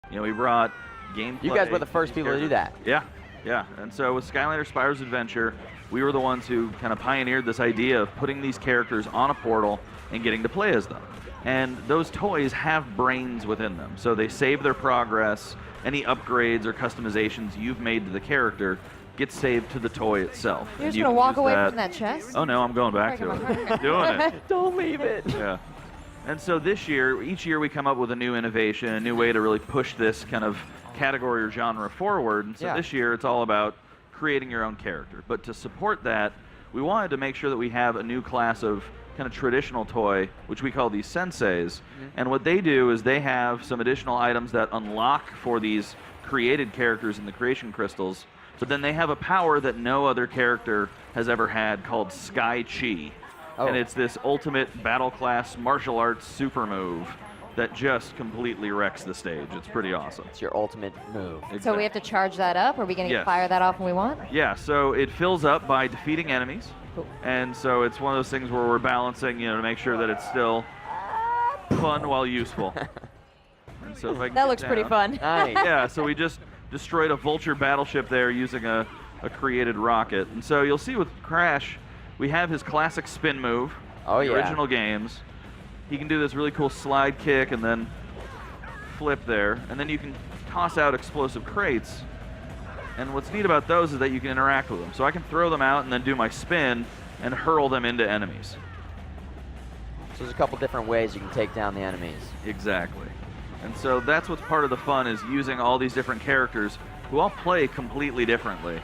You know, we brought gameplay. You guys were the first people to do that. Yeah, yeah. And so with Skylanders Spyro's Adventure, we were the ones who kind of pioneered this idea of putting these characters on a portal and getting to play as them. And those toys have brains within them, so they save their progress. Any upgrades or customizations you've made to the character get saved to the toy itself. You're just going to walk away from that chest? Oh, no, I'm going back to it. Doing it. Don't leave it. Yeah. And so this year, each year we come up with a new innovation, a new way to really push this kind of category or genre forward. And so this year, it's all about creating your own character. But to support that, we wanted to make sure that we have a new class of kind of traditional toy, which we call these senseis. And what they do is they have some additional items that unlock for these created characters in the creation crystals, but then they have a power that no other character has ever had called Sky Chi. And it's this ultimate battle class martial arts super move that just completely wrecks the stage. It's pretty awesome. It's your ultimate move. Exactly. So we have to charge that up? Are we going to fire that off when we want? Yeah, so it fills up by defeating enemies. Cool. And so it's one of those things where we're balancing, you know, to make sure that it's still fun while useful. And so if I can that looks pretty fun. Nice. Yeah, so we just destroyed a Vulture battleship there using a created rocket. And so you'll see with Crash, we have his classic spin move. Oh, the original games. He can do this really cool slide kick and then flip there. And then you can toss out explosive crates. And what's neat about those is that you can interact with them. So I can throw them out and then do my spin and hurl them into enemies. So there's a couple different ways you can take down the enemies. Exactly. And so that's what's part of the fun, is using all these different characters who all play completely differently.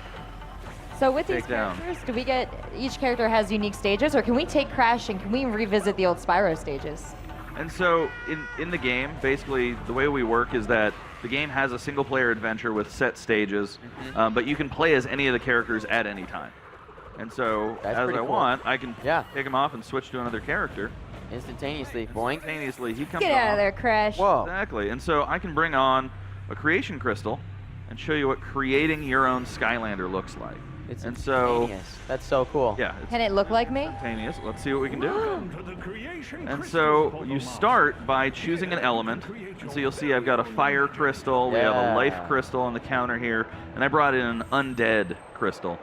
So with these characters, do we get, each character has unique stages, or can we take Crash and can we revisit the old Spyro stages? And so in the game, basically the way we work is that the game has a single player adventure with set stages, but you can play as any of the characters at any time. And so as I want, I can take them off and switch to another character. Instantaneously, boink. Instantaneously, he comes Get out of there, Crash. Whoa. Exactly. And so I can bring on a creation crystal and show you what creating your own Skylander looks like. It's instantaneous. That's so cool. Yeah. Can it look like me? Instantaneous. Let's see what we can do. And so you start by choosing an element. And so you'll see I've got a fire crystal. We have a life crystal on the counter here. And I brought in an undead crystal.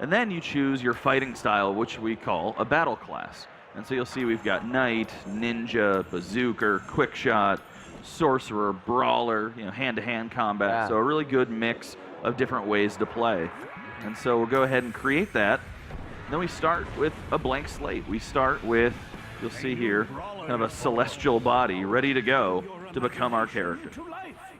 And then you choose your fighting style, which we call a battle class. And so you'll see we've got Knight, Ninja, Bazooker, Quick Shot, Sorcerer, Brawler, you know, hand-to-hand combat. So a really good mix of different ways to play. And so we'll go ahead and create that. Then we start with a blank slate. We start with, you'll see here, kind of a celestial body ready to go to become our character.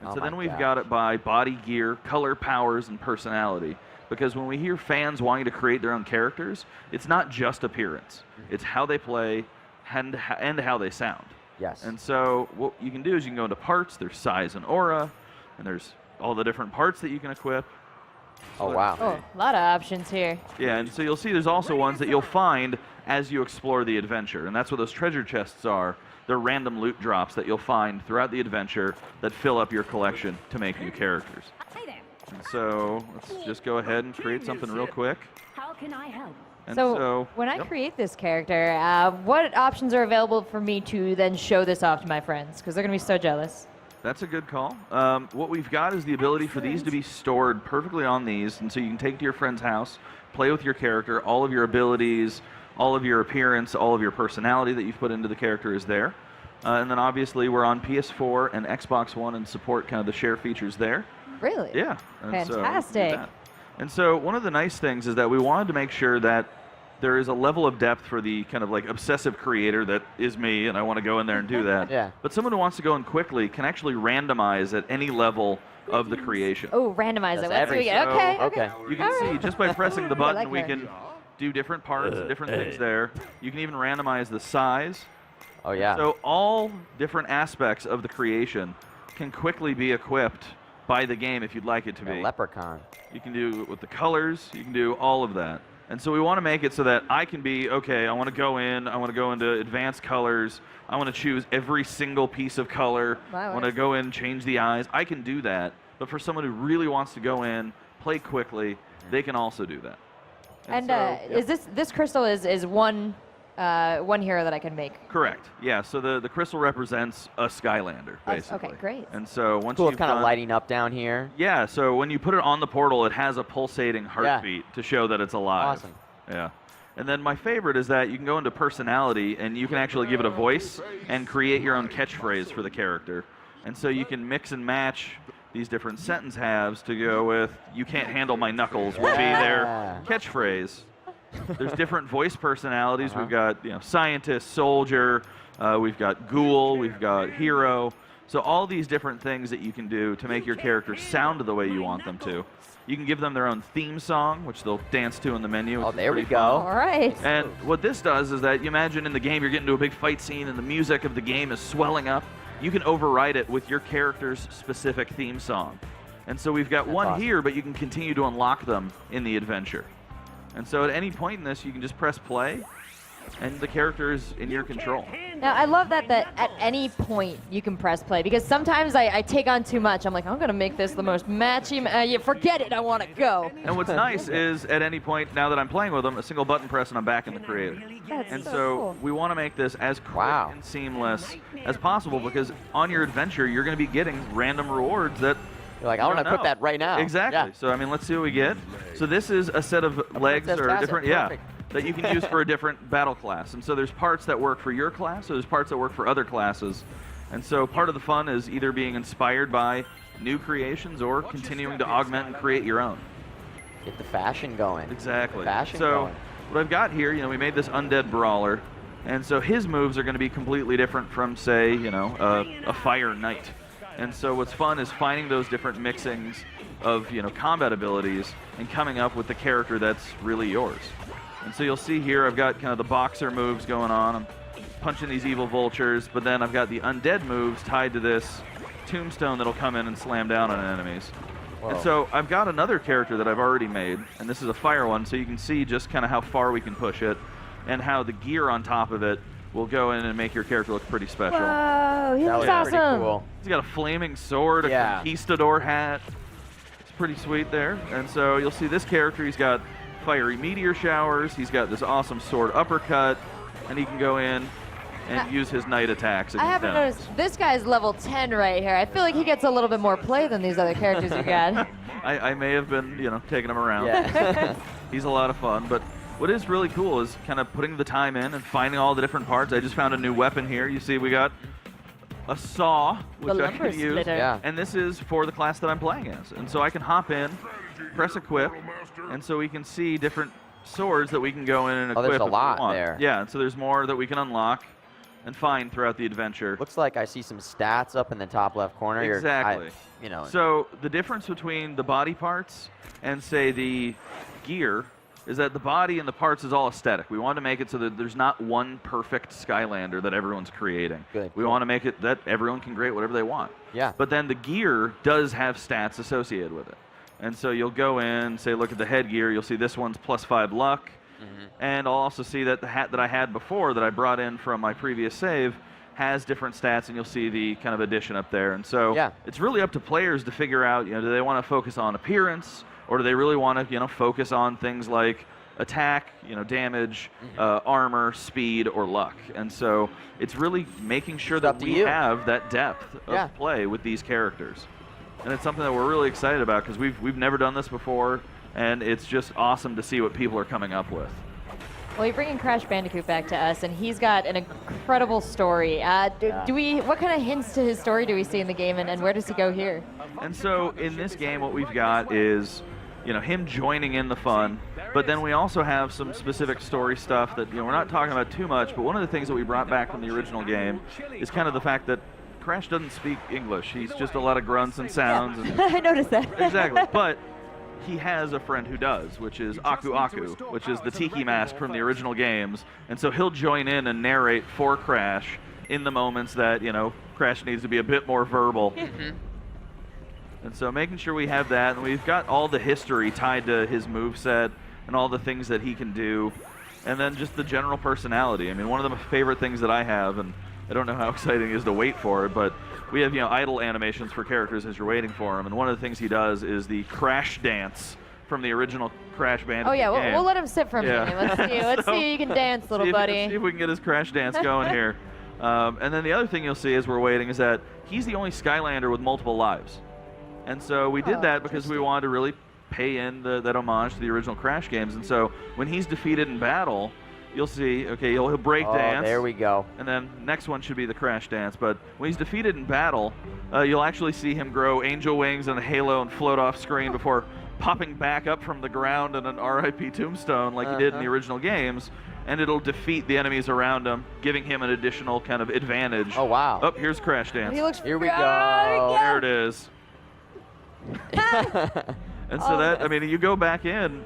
And so then we've got it by body gear, color, powers, and personality. Because when we hear fans wanting to create their own characters, it's not just appearance. It's how they play and how they sound. Yes. And so what you can do is you can go into parts. There's size and aura, and there's all the different parts that you can equip. Oh, wow. Oh, a lot of options here. Yeah, and so you'll see there's also ones that you'll find as you explore the adventure, and that's what those treasure chests are. They're random loot drops that you'll find throughout the adventure that fill up your collection to make new characters. And so let's just go ahead and create something real quick. How can I help? And so when I create this character, what options are available for me to then show this off to my friends? Because they're going to be so jealous. That's a good call. What we've got is the ability for these to be stored perfectly on these, and so you can take it to your friend's house, play with your character, all of your abilities, all of your appearance, all of your personality that you've put into the character is there. And then obviously we're on PS4 and Xbox One and support kind of the share features there. Really? Yeah. Fantastic. And so one of the nice things is that we wanted to make sure that there is a level of depth for the kind of like obsessive creator that is me, and I want to go in there and do that. But someone who wants to go in quickly can actually randomize at any level of the creation. Oh, randomize it. Okay. You can see just by pressing the button, we can do different parts, different things there. You can even randomize the size. Oh, yeah. So all different aspects of the creation can quickly be equipped by the game if you'd like it to be. A leprechaun. You can do it with the colors. You can do all of that. And so we want to make it so that I can be, okay, I want to go into advanced colors. I want to choose every single piece of color. I want to go in and change the eyes. I can do that. But for someone who really wants to go in, play quickly, they can also do that. And is this crystal is one one hero that I can make. Correct. Yeah. So the crystal represents a Skylander, basically. Okay, great. And so once Cool, you've it's kind of done- lighting up down here. Yeah. So when you put it on the portal, it has a pulsating heartbeat to show that it's alive. Awesome. Yeah. And then my favorite is that you can go into personality and you can actually give it a voice and create your own catchphrase for the character. And so you can mix and match these different sentence halves to go with, "You can't handle my knuckles" will be their catchphrase. There's different voice personalities. We've got scientist, soldier, we've got ghoul, we've got hero. So all these different things that you can do to make your characters sound the way you want them to. You can give them their own theme song, which they'll dance to in the menu. Oh, there we Pretty go. fun. All right. And what this does is that you imagine in the game you're getting to a big fight scene and the music of the game is swelling up. You can override it with your character's specific theme song. And so we've got one awesome. here, but you can continue to unlock them in the adventure. And so at any point in this, you can just press play, and the character is in your control. Now, I love that at any point you can press play, because sometimes I take on too much. I'm like, I'm going to make this the most matchy. You forget it. I want to go. And what's nice is at any point, now that I'm playing with them, a single button press and I'm back in the creator. That's And so so cool. we want to make this as quick Wow. and seamless as possible, because on your adventure, you're going to be getting random rewards that You're like, I want to don't equip know. that right now. Exactly. Yeah. So I mean, let's see what we get. So this is a set of legs or fantastic. different, Perfect. that you can use for a different battle class. And so there's parts that work for your class, so there's parts that work for other classes. And so part of the fun is either being inspired by new creations or continuing to augment and create your own. Get the fashion going. Exactly. Fashion So going. what I've got here, we made this undead brawler, and so his moves are going to be completely different from, say, a fire knight. And so what's fun is finding those different mixings of combat abilities and coming up with the character that's really yours. And so you'll see here I've got kind of the boxer moves going on. I'm punching these evil vultures, but then I've got the undead moves tied to this tombstone that'll come in and slam down on enemies. And Whoa. so I've got another character that I've already made, and this is a fire one, so you can see just kind of how far we can push it and how the gear on top of it will go in and make your character look pretty special. Whoa, he That looks was pretty awesome. cool. He's got a flaming sword, a Yeah. conquistador hat. It's pretty sweet there. And so you'll see this character, he's got fiery meteor showers, he's got this awesome sword uppercut, and he can go in and use his knight attacks I against haven't enemies. noticed. This guy's level 10 right here. I feel like he gets a little bit more play than these other characters you got. I may have been, taking him around. Yeah. He's a lot of fun, but what is really cool is kind of putting the time in and finding all the different parts. I just found a new weapon here. You see we got a saw, which The I lumber can use. splitter. Yeah. And this is for the class that I'm playing as. And so I can hop in, press equip, and so we can see different swords that we can go in and equip. there's a if we lot want. there. Yeah, and so there's more that we can unlock and find throughout the adventure. Looks like I see some stats up in the top left corner. Exactly. So So the difference between the body parts and, say, the gear is that the body and the parts is all aesthetic. We want to make it so that there's not one perfect Skylander that everyone's creating. Good, We cool. want to make it that everyone can create whatever they want. Yeah. But then the gear does have stats associated with it. And so you'll go in, say, look at the headgear. You'll see this one's +5 luck. And I'll also see that the hat that I had before that I brought in from my previous save has different stats, and you'll see the kind of addition up there. And so Yeah. it's really up to players to figure out, do they want to focus on appearance, or do they really want to, focus on things like attack, damage, armor, speed, or luck. And so it's really making sure It's up that to we you. have that depth of Yeah. play with these characters. And it's something that we're really excited about because we've never done this before, and it's just awesome to see what people are coming up with. Well, you're bringing Crash Bandicoot back to us, and he's got an incredible story. What kind of hints to his story do we see in the game, and where does he go here? And so in this game, what we've got is, him joining in the fun, but then we also have some specific story stuff that, we're not talking about too much, but one of the things that we brought back from the original game is kind of the fact that Crash doesn't speak English. He's just a lot of grunts and sounds. And I noticed that. exactly. But he has a friend who does, which is Aku Aku, which is the tiki mask from the original games. And so he'll join in and narrate for Crash in the moments that, Crash needs to be a bit more verbal. And so making sure we have that, and we've got all the history tied to his moveset and all the things that he can do, and then just the general personality. I mean, one of the favorite things that I have, and I don't know how exciting it is to wait for it, but we have, idle animations for characters as you're waiting for them, and one of the things he does is the crash dance from the original Crash Bandicoot Oh yeah, game. we'll let him sit for a minute. Let's see. Let's see if you can dance, little buddy. See if we can get his Crash dance going here. And then the other thing you'll see as we're waiting is that he's the only Skylander with multiple lives. And so we did that because we wanted to really pay in that homage to the original Crash games. And so when he's defeated in battle, you'll see, okay, he'll break dance. There we go. And then next one should be the Crash dance. But when he's defeated in battle, you'll actually see him grow angel wings and a halo and float off screen before popping back up from the ground in an RIP tombstone like he did in the original games. And it'll defeat the enemies around him, giving him an additional kind of advantage. Oh, wow. Oh, here's Crash dance. He looks Here we there go. There it is. And so that, I mean, you go back in,